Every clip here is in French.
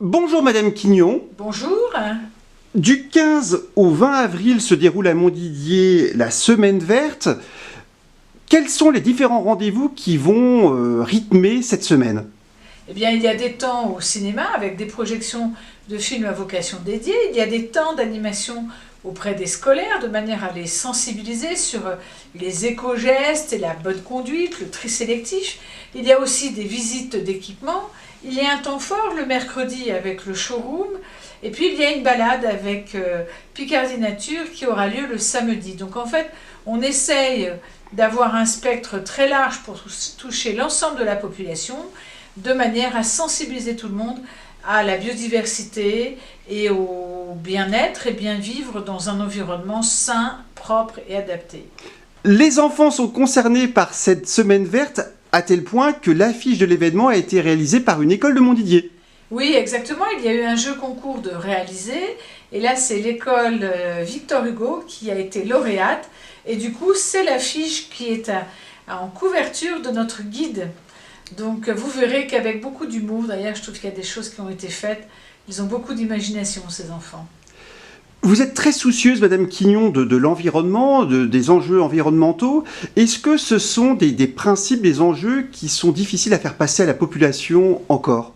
Bonjour Madame Quignon. Bonjour. Du 15 au 20 avril se déroule à Montdidier la Semaine Verte. Quels sont les différents rendez-vous qui vont rythmer cette semaine? Eh bien, il y a des temps au cinéma avec des projections de films à vocation dédiée. Il y a des temps d'animation auprès des scolaires de manière à les sensibiliser sur les éco-gestes et la bonne conduite, le tri sélectif. Il y a aussi des visites d'équipements. Il y a un temps fort le mercredi avec le showroom. Et puis il y a une balade avec Picardie Nature qui aura lieu le samedi. Donc en fait, on essaye d'avoir un spectre très large pour toucher l'ensemble de la population, de manière à sensibiliser tout le monde à la biodiversité et au bien-être et bien vivre dans un environnement sain, propre et adapté. Les enfants sont concernés par cette Semaine Verte à tel point que l'affiche de l'événement a été réalisée par une école de Montdidier. Oui, exactement. Il y a eu un jeu concours de réaliser. Et là, c'est l'école Victor Hugo qui a été lauréate. Et du coup, c'est l'affiche qui est en couverture de notre guide. Donc, vous verrez qu'avec beaucoup d'humour, d'ailleurs, je trouve qu'il y a des choses qui ont été faites. Ils ont beaucoup d'imagination, ces enfants. Vous êtes très soucieuse, Madame Quignon, de l'environnement, des enjeux environnementaux. Est-ce que ce sont des principes, des enjeux qui sont difficiles à faire passer à la population encore?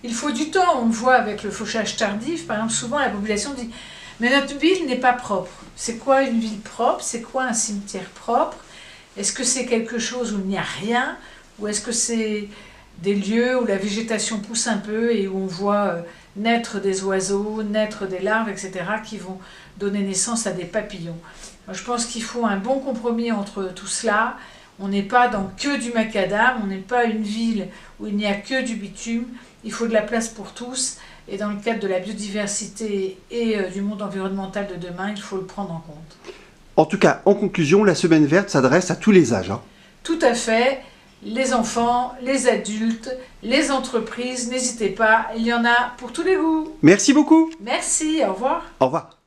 Il faut du temps, on le voit avec le fauchage tardif. Par exemple, souvent la population dit « Mais notre ville n'est pas propre. C'est quoi une ville propre? C'est quoi un cimetière propre? Est-ce que c'est quelque chose où il n'y a rien? Ou est-ce que c'est des lieux où la végétation pousse un peu et où on voit naître des oiseaux, naître des larves, etc. qui vont donner naissance à des papillons ?» Moi, je pense qu'il faut un bon compromis entre tout cela. On n'est pas dans que du macadam, on n'est pas une ville où il n'y a que du bitume. Il faut de la place pour tous et dans le cadre de la biodiversité et du monde environnemental de demain, il faut le prendre en compte. En tout cas, en conclusion, la Semaine Verte s'adresse à tous les âges. Tout à fait. Les enfants, les adultes, les entreprises, n'hésitez pas, il y en a pour tous les goûts. Merci beaucoup. Merci, au revoir. Au revoir.